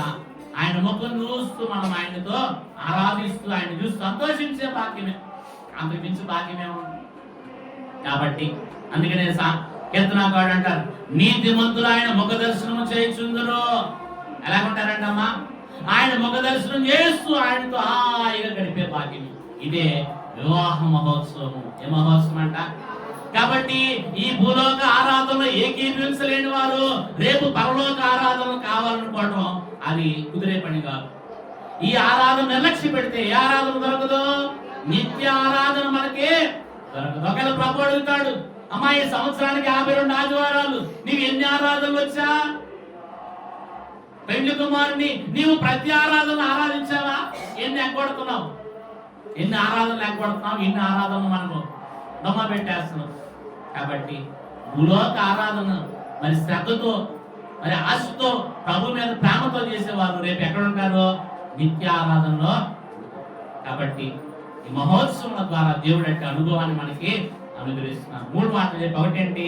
A: ఆయన ముఖం చూస్తూ మనం ఆయనతో ఆరాధిస్తూ ఆయన చూసి సంతోషించే భాగ్యమే, అంతకుమించి భాగ్యమే ఉంది. కాబట్టి అందుకనే కీర్తనకారుడు అంటారు, నీతిమంతులు ఆయన ముఖ దర్శనము చేయుచుందురు. ఎలాగుంటారంటమ్మా? ఆయన ముఖ దర్శనం చేస్తూ ఆయనతో హాయిగా గడిపే భాగ్యం. ఇదే వివాహ మహోత్సవము. ఏ మహోత్సవం అంట? కాబట్టి ఈ భూలోక ఆరాధనలో ఏకీభవించలేని వారు రేపు పరలోక ఆరాధన కావాలనుకోవడం అది కుదిరే పని కాదు. ఈ ఆరాధన నిర్లక్ష్య పెడితే ఏ ఆరాధన దొరకదు? నిత్య ఆరాధన మనకి దొరకదు. ఒకవేళ ప్రభు అడుగుతాడు, అమ్మా ఈ సంవత్సరానికి 52 ఆదివారాలు నీవు ఎన్ని ఆరాధనలు వచ్చా? పెళ్లి కుమారుని నీవు ప్రతి ఆరాధన ఆరాధించావా? ఎన్ని ఎగ్గొడుతున్నావు? ఎన్ని ఆరాధనలు ఎగ్గొడుతున్నావు? ఎన్ని ఆరాధనలు మనము దొమ్మ పెట్టేస్తున్నాం. కాబట్టి భూలోక ఆరాధన మరి శ్రద్ధతో మరి ఆశతో ప్రభు మీద ప్రేమతో చేసేవారు రేపు ఎక్కడ ఉంటారో? నిత్య ఆరాధనలో. కాబట్టి ఈ మహోత్సవం ద్వారా దేవుడు యొక్క అనుభవాన్ని మనకి అనుగ్రహిస్తున్నారు. 3 మాటలు చెప్పి, ఒకటేంటి?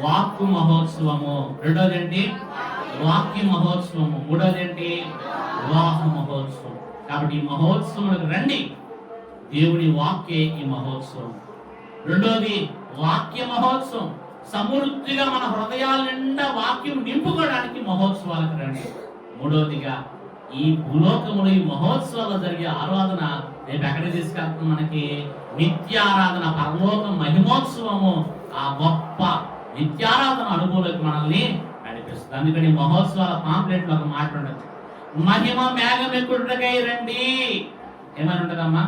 A: వాక్కు మహోత్సవము. రెండోది ఏంటి? వాక్య మహోత్సవము. మూడోది ఏంటి? వివాహ మహోత్సవం. కాబట్టి ఈ మహోత్సవాలకు రండి. దేవుని వాక్యే ఈ మహోత్సవం. రెండోది వాక్య మహోత్సవం. సమృద్ధిగా మన హృదయాల నిండా వాక్యం నింపుకోవడానికి మహోత్సవాలకు రండి. మూడవదిగా ఈ భూలోకములో ఈ మహోత్సవాలు జరిగే ఆరాధన రేపు ఎక్కడికి తీసుకెళ్తాం? మనకి నిత్యారాధన, పరలోక మహిమోత్సవము, ఆ గొప్ప నిత్యారాధన అనుభవంలోకి మనల్ని నడిపిస్తుంది. అందుకని మహోత్సవాల పాంప్లెట్ లో ఒక మాట ఉండదు, మహిమ మేఘం ఎక్కుటకై రండి. ఏమని ఉంటదమ్మా?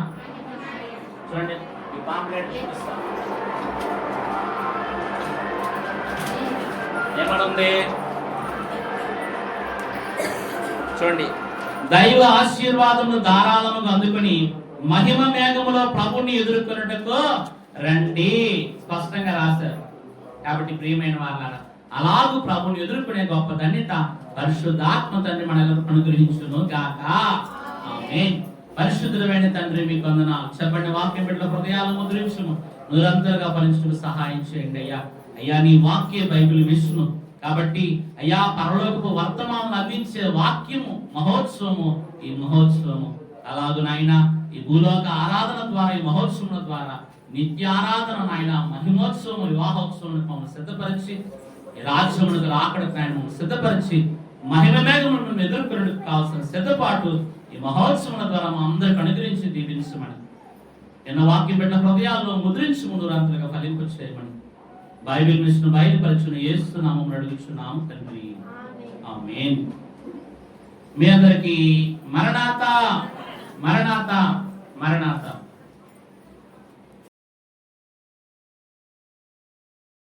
A: చూడండి, ఈ పాంప్లెట్ చూపిస్తాం. ఏమనుంది చూడండి, దైవ ఆశీర్వాదమును ధారాళముగా అందుకుని మహిమ మేఘములో ప్రభుని ఎదుర్కొనుటకు రండి. స్పష్టంగా రాశారు. కాబట్టి ప్రియమైన వాళ్ళారా, అలాగూ ప్రభుని ఎదుర్కొనే గొప్ప ధన్యత పరిశుద్ధాత్మ తండ్రి మనల్ని అనుగ్రహించును గాక. ఆమేన్. పరిశుద్ధమైన తండ్రి మీకు వందనాలు. చెప్పండి, వాక్యం బిడ్డల హృదయాలు ముద్రించును, నిరంతరంగా ఫలించుటకు సహాయం చేయండి అయ్యా. అయ్యా, నీ వాక్య బైబిల్ విష్ణు కాబట్టి అయ్యా, పరలోకపు వర్తమానం అందించే వాక్యము మహోత్సవము, ఈ మహోత్సవము. అలాగే నాయన ఈ భూలోక ఆరాధన ద్వారా, ఈ మహోత్సవం ద్వారా నిత్యారాధన నాయన మహిమోత్సవం, వివాహోత్సవం మమ్మల్ని సిద్ధపరిచి, ఈ రాజ్యములకు రాకడకు ఆయన మమ్మల్ని సిద్ధపరిచి, మహిమ మేఘములను ఎదుర్కొనడానికి కావాల్సిన సిద్ధపాటు ఈ మహోత్సవం ద్వారా మా అందరికి అనుగ్రహించి దీవించమని, ఎన్న వాక్యం బిడ్డ హృదయాల్లో ముద్రించి ముందు రాత్రులుగా ఫలింపు చేయమని బైబిల్ మిషన్ బయలుపరచును యేసునామమున అడుగుచున్నాము తండ్రి. ఆమేన్. మీ అందరికీ మరణాత మరణాత మరణాత.